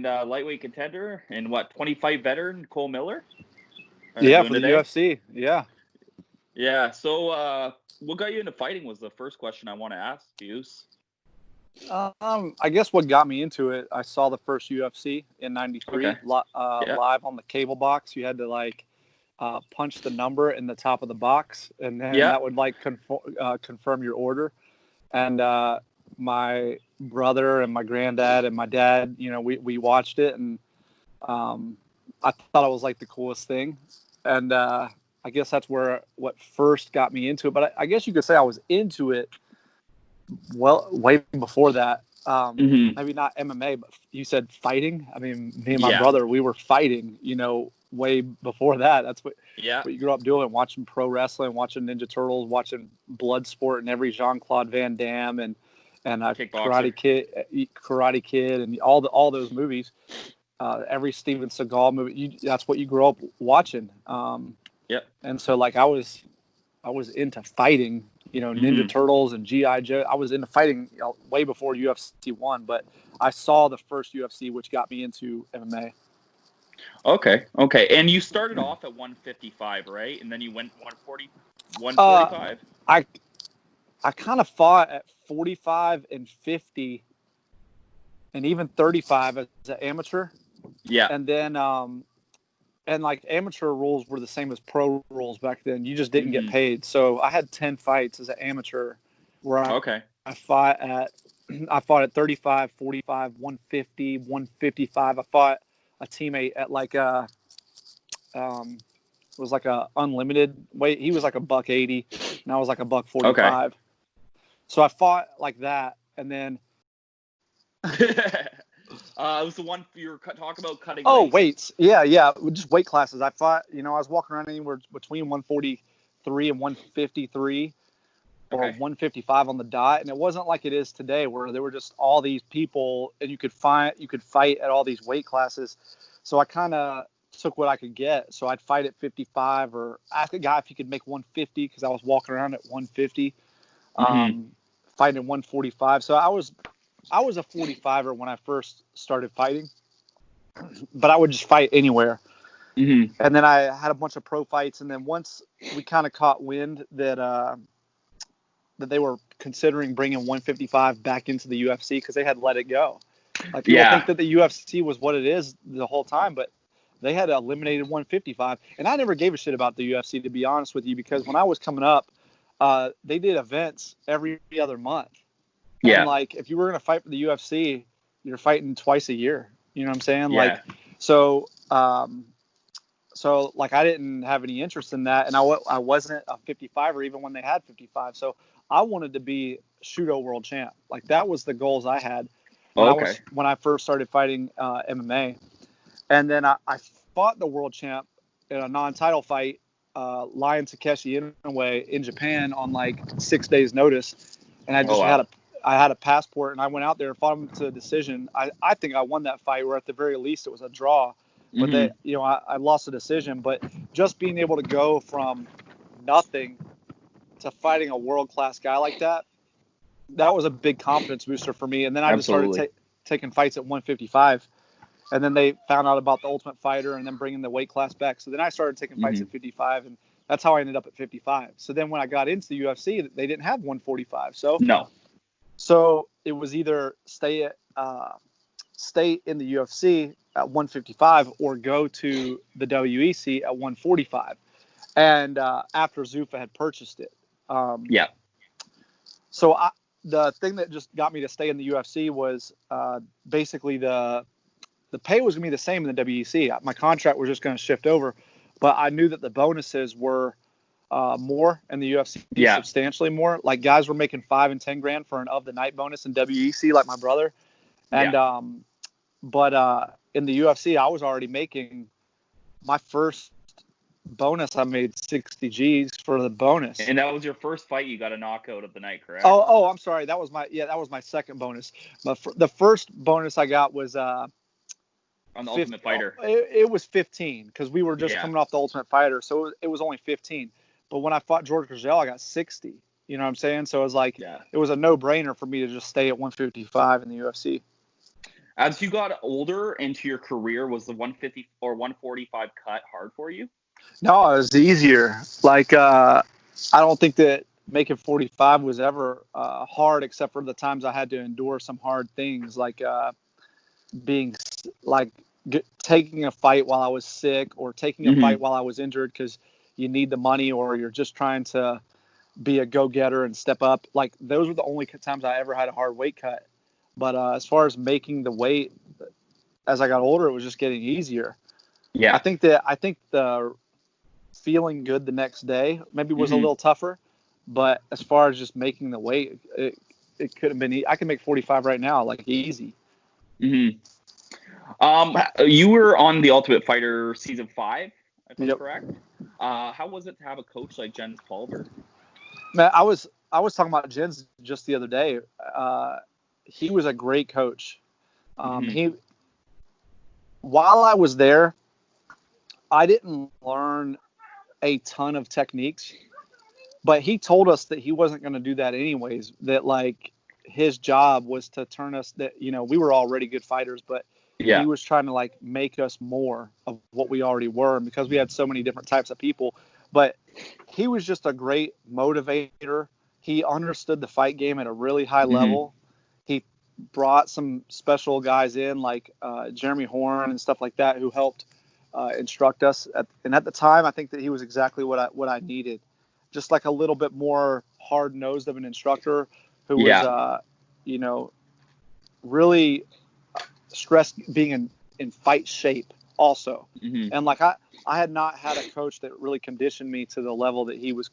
and lightweight contender, and 25 veteran Cole Miller. Yeah, for the UFC. Yeah. Yeah. So, what got you into fighting was the first question I want to ask you. I guess what got me into it, I saw the first UFC in '93 Okay. live on the cable box. You had to punch the number in the top of the box, and then that would confirm your order. And my brother and my granddad and my dad, we watched it, and I thought it was like the coolest thing. And I guess that's what first got me into it. But I guess you could say I was into it way before that. Maybe not MMA, but you said fighting. I mean, me and my brother, we were fighting, way before that. That's what you grew up doing, watching pro wrestling, watching Ninja Turtles, watching Bloodsport and every Jean-Claude Van Damme and Karate Kid and all those movies. Every Steven Seagal movie, that's what you grew up watching. And so I was into fighting, Ninja Turtles and G.I. Joe. I was into fighting way before UFC 1, but I saw the first UFC, which got me into MMA. Okay. And you started off at 155, right? And then you went 145? I kind of fought at 45 and 50 and even 35 as an amateur. Yeah. And then amateur rules were the same as pro rules back then. You just didn't get paid. So I had 10 fights as an amateur where I fought at 35, 45, 150, 155. I fought a teammate at it was like a unlimited weight. He was like $180 and I was like $145. Okay. So I fought like that, and then it was the one you were talking about cutting. Oh, weights. Yeah. Just weight classes. I fought, I was walking around anywhere between 143 and 153 or 155 on the dot. And it wasn't like it is today where there were just all these people and you could fight at all these weight classes. So I kind of took what I could get. So I'd fight at 55 or ask a guy if he could make 150 because I was walking around at 150, fighting at 145. So I was a 45er when I first started fighting, but I would just fight anywhere. And then I had a bunch of pro fights. And then once we kind of caught wind that they were considering bringing 155 back into the UFC because they had let it go. Like people think that the UFC was what it is the whole time, but they had eliminated 155. And I never gave a shit about the UFC, to be honest with you, because when I was coming up, they did events every other month. And if you were going to fight for the UFC, you're fighting twice a year. You know what I'm saying? Yeah. So I didn't have any interest in that. And I wasn't a 55er even when they had 55. So I wanted to be Shudo world champ. That was the goals I had when I first started fighting MMA. And then I fought the world champ in a non-title fight, Lion Takeshi Inoue in Japan on 6 days notice. And I had a passport and I went out there and fought him to a decision. I think I won that fight, or at the very least it was a draw. But I lost a decision. But just being able to go from nothing to fighting a world-class guy like that was a big confidence booster for me. And then I just started taking fights at 155. And then they found out about the Ultimate Fighter and then bringing the weight class back. So then I started taking fights at 55, and that's how I ended up at 55. So then when I got into the UFC, they didn't have 145. So it was either stay in the UFC at 155 or go to the WEC at 145. And after Zuffa had purchased it. So the thing that just got me to stay in the UFC was basically the pay was going to be the same in the WEC. My contract was just going to shift over, but I knew that the bonuses were more in the UFC, substantially more. Guys were making $5,000 and $10,000 for an of the night bonus in WEC, like my brother. And but in the UFC, I was already making my first bonus. I made 60 G's for the bonus. And that was your first fight. You got a knockout of the night, correct? Oh, I'm sorry. That was my second bonus. But the first bonus I got was on the Ultimate Fighter. It was 15 because we were just coming off the Ultimate Fighter, so it was only 15. But when I fought George Gurgel, I got 60. You know what I'm saying? So it was it was a no-brainer for me to just stay at 155 in the UFC. As you got older into your career, was the 150 or 145 cut hard for you? No, it was easier. I don't think that making 45 was ever hard, except for the times I had to endure some hard things, like being like taking a fight while I was sick, or taking a fight while I was injured because you need the money, or you're just trying to be a go-getter and step up. Like, those were the only times I ever had a hard weight cut. But as far as making the weight, as I got older, it was just getting easier. Yeah. I think the feeling good the next day maybe was a little tougher, but as far as just making the weight, it could have been. I can make 45 right now, like, easy. You were on The Ultimate Fighter season 5, if I'm correct. How was it to have a coach like Jens Pulver? Man, I was talking about Jens just the other day. He was a great coach. While I was there, I didn't learn a ton of techniques, but he told us that he wasn't going to do that anyways. That, like, his job was to turn us, that, we were already good fighters, but he was trying to, like, make us more of what we already were, because we had so many different types of people. But he was just a great motivator. He understood the fight game at a really high level. He brought some special guys in, like Jeremy Horn and stuff like that, who helped instruct us. And at the time, I think that he was exactly what I needed. Just like a little bit more hard-nosed of an instructor who was, really stressed being in fight shape also. And, like, I had not had a coach that really conditioned me to the level that he was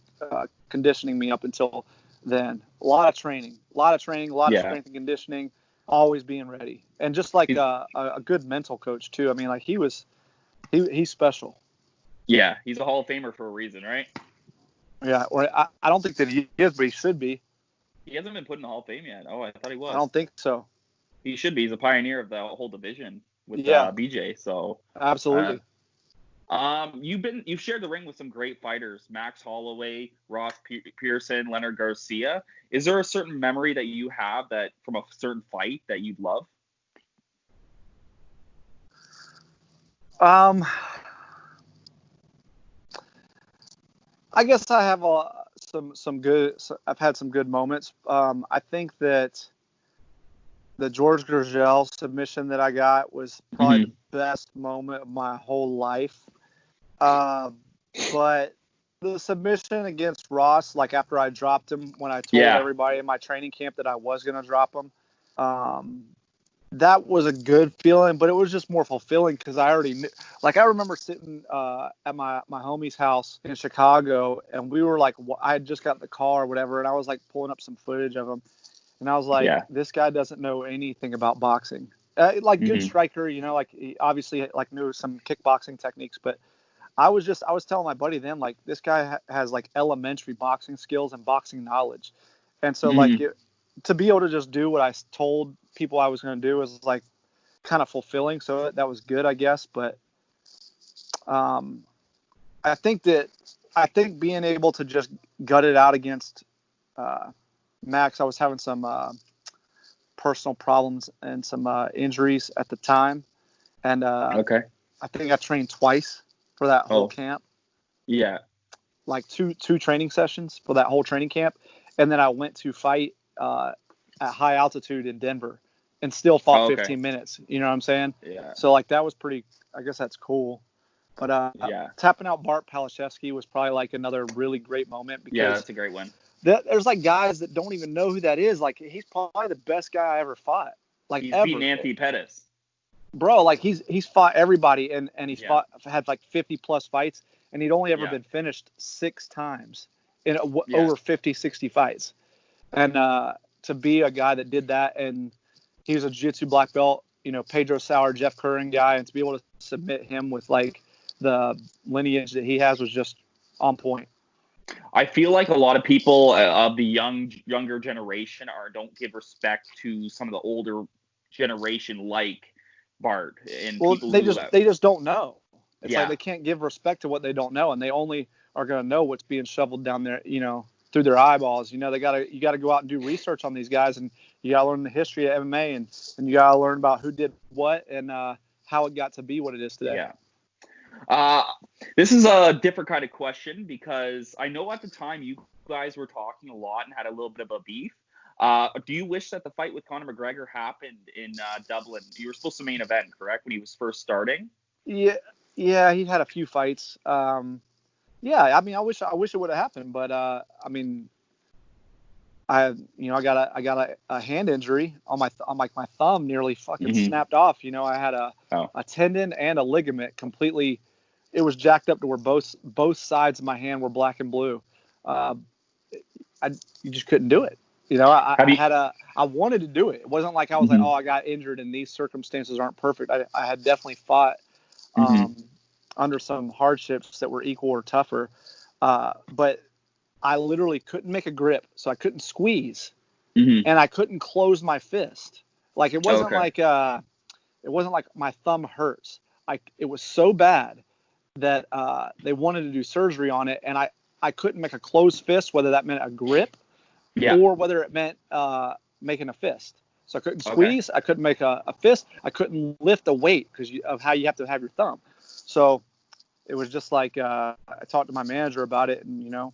conditioning me up until then. A lot of training, a lot of strength and conditioning, always being ready. And just like a good mental coach too. I mean, like, he's special. Yeah, he's a Hall of Famer for a reason, right? Yeah, or I don't think that he is, but he should be. He hasn't been put in the Hall of Fame yet. Oh, I thought he was. I don't think so. He should be. He's a pioneer of the whole division with BJ. So absolutely. You've shared the ring with some great fighters: Max Holloway, Ross Pearson, Leonard Garcia. Is there a certain memory that you have that from a certain fight that you love? I guess I have some good. I've had some good moments. I think that the George Gurgel submission that I got was probably the best moment of my whole life. But the submission against Ross, like, after I dropped him, when I told everybody in my training camp that I was going to drop him, that was a good feeling, but it was just more fulfilling because I already knew. Like, I remember sitting at my homie's house in Chicago, and we were like, I had just got in the car or whatever, and I was, like, pulling up some footage of him, and I was like, this guy doesn't know anything about boxing. Good striker, like, he obviously, like, knew some kickboxing techniques, but I was telling my buddy then, like, this guy has, like, elementary boxing skills and boxing knowledge. And so, like, to be able to just do what I told people I was going to do was, like, kind of fulfilling. So that was good, I guess. But I think being able to just gut it out against Max, I was having some personal problems and some injuries at the time. And I think I trained twice for that whole camp. Yeah. Like two training sessions for that whole training camp. And then I went to fight at high altitude in Denver and still fought 15 minutes. You know what I'm saying? Yeah. So, like, that was pretty, I guess that's cool. But tapping out Bart Palashevsky was probably, like, another really great moment. Because that's a great win. There's, like, guys that don't even know who that is. Like, he's probably the best guy I ever fought. Like, he's ever. beaten Anthony Pettis. Bro, like, he's fought everybody, and he's had like 50 plus fights, and he'd only ever been finished 6 times in over 50, 60 fights. And to be a guy that did that, and he was a jiu-jitsu black belt, Pedro Sauer, Jeff Curran guy, and to be able to submit him with, like, the lineage that he has was just on point. I feel like a lot of people of the younger generation don't give respect to some of the older generation, like Bart, and they just don't know. It's like they can't give respect to what they don't know, and they only are going to know what's being shoveled down there, through their eyeballs. You got to go out and do research on these guys and You got to learn the history of MMA, and you got to learn about who did what and how it got to be what it is today. Yeah. This is a different kind of question because I know at the time you guys were talking a lot and had a little bit of a beef. Do you wish that the fight with Conor McGregor happened in Dublin? You were supposed to main event, correct, when he was first starting? Yeah, he had a few fights. Yeah, I mean, I wish it would have happened, but I mean, I got a hand injury on my thumb, nearly fucking snapped off. I had a tendon and a ligament completely. It was jacked up to where both sides of my hand were black and blue. You just couldn't do it. I wanted to do it. It wasn't like I was like, oh, I got injured and these circumstances aren't perfect. I had definitely fought under some hardships that were equal or tougher, but I literally couldn't make a grip, so I couldn't squeeze, and I couldn't close my fist. Like it wasn't like my thumb hurts. It was so bad that they wanted to do surgery on it, and I couldn't make a closed fist, whether that meant a grip or whether it meant making a fist. So I couldn't squeeze. I couldn't make a fist. I couldn't lift a weight because of how you have to have your thumb. So it was just like I talked to my manager about it, and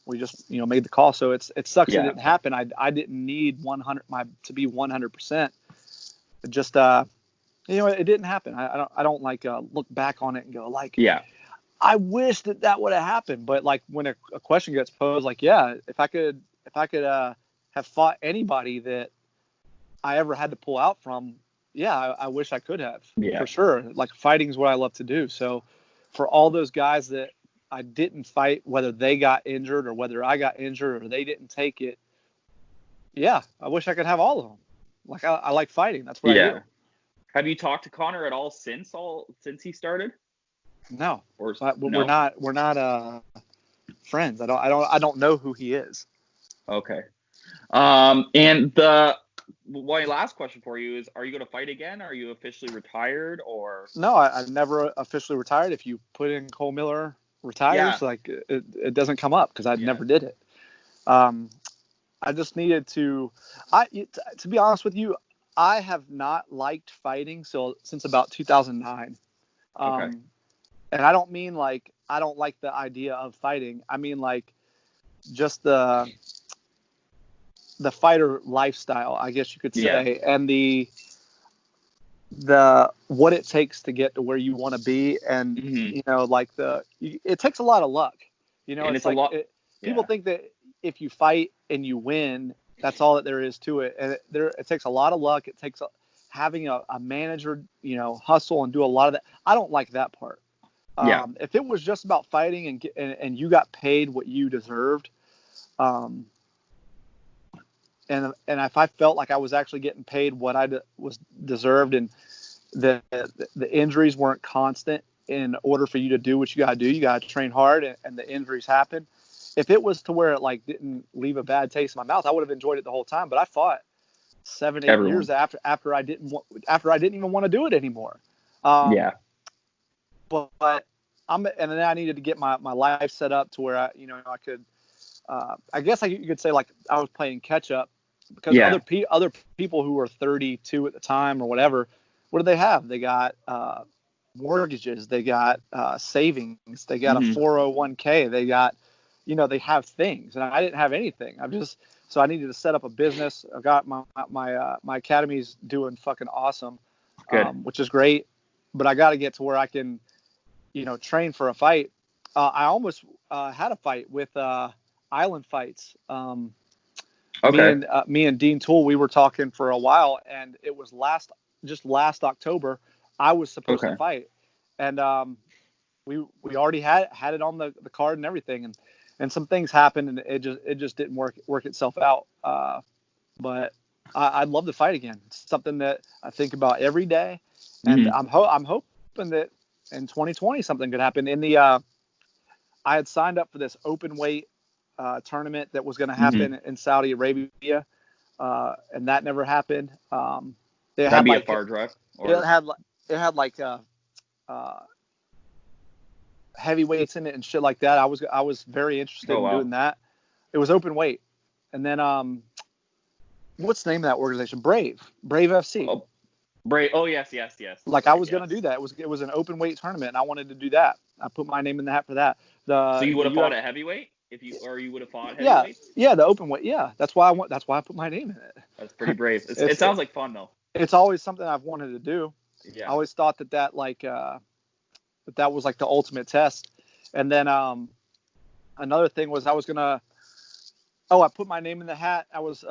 we just made the call. So it sucks it didn't happen. I didn't need 100 to be 100%. It just it didn't happen. I don't like look back on it and go like I wish that would have happened. But like when a question gets posed, like if I could have fought anybody that I ever had to pull out from, I wish I could have for sure. Like fighting is what I love to do. So for all those guys that I didn't fight, whether they got injured or whether I got injured or they didn't take it, I wish I could have all of them. Like I like fighting. That's what I do. Have you talked to Conor at all since he started? No, we're not friends. I don't know who he is. Okay. And my last question for you is: are you going to fight again? Are you officially retired or? No, I've never officially retired. If you put in Cole Miller retires, like it doesn't come up because I never did it. I just needed to. To be honest with you, I have not liked fighting since about 2009. And I don't mean like I don't like the idea of fighting. I mean like just the fighter lifestyle, I guess you could say, and the what it takes to get to where you want to be, and it takes a lot of luck. And it's like people think that if you fight and you win, that's all that there is to it, and it takes a lot of luck. It takes having a manager, hustle and do a lot of that. I don't like that part. If it was just about fighting and you got paid what you deserved, and if I felt like I was actually getting paid what I was deserved, and the injuries weren't constant, in order for you to do what you got to do, you got to train hard, and the injuries happen. If it was to where it like didn't leave a bad taste in my mouth, I would have enjoyed it the whole time. But I fought 7-8 years after I didn't even want to do it anymore. But and then I needed to get my life set up to where I could. I guess you could say like I was playing catch up, because other people who were 32 at the time or whatever, what do they have? They got mortgages, they got savings, they got a 401k, they got they have things, and I didn't have anything. So I needed to set up a business. I got my academy's doing fucking awesome, which is great, but I got to get to where I can train for a fight. I almost had a fight with Island Fights. Me and Dean Toole, we were talking for a while, and it was last October I was supposed to fight, and we already had it on the card and everything, and some things happened, and it just didn't work itself out. But I'd love to fight again. It's something that I think about every day, and I'm hoping that in 2020 something could happen. I had signed up for this open weight tournament that was going to happen in Saudi Arabia, and that never happened. That'd be a far drive. It had like heavyweights in it and shit like that. I was very interested in doing that. It was open weight, and then what's the name of that organization? Brave FC. Oh, Brave. Oh, yes. Like I was going to do that. It was an open weight tournament, and I wanted to do that. I put my name in the hat for that. So you would have fought UFC, at heavyweight you would have fought yeah, heavyweight? yeah, the open weight. Yeah, that's why I put my name in it. That's pretty brave. It sounds like fun though. It's always something I've wanted to do. Yeah. I always thought that was like the ultimate test. And then another thing was I put my name in the hat. I was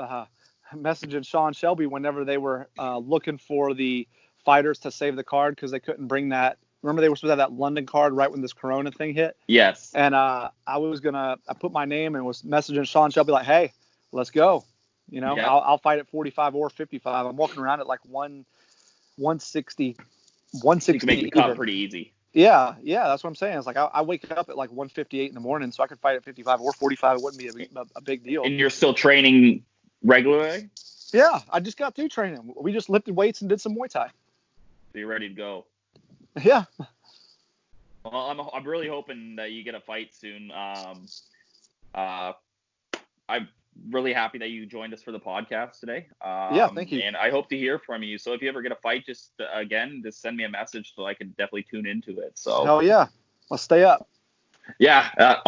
messaging Sean Shelby whenever they were looking for the fighters to save the card because they couldn't bring that. Remember they were supposed to have that London card right when this Corona thing hit? Yes. And I put my name and was messaging Sean Shelby like, hey, let's go. You know, Yep. I'll fight at 45 or 55. I'm walking around at like 160. You can make the cut pretty easy. Yeah, that's what I'm saying. It's like I wake up at like 1:58 in the morning, so I could fight at 55 or 45. It wouldn't be a big deal. And you're still training regularly? Yeah, I just got through training. We just lifted weights and did some Muay Thai. So you're ready to go. Yeah. Well, I'm really hoping that you get a fight soon. I'm really happy that you joined us for the podcast today. Yeah, thank you. And I hope to hear from you. So if you ever get a fight, just send me a message so I can definitely tune into it. So hell yeah, let's stay up. Yeah, awesome.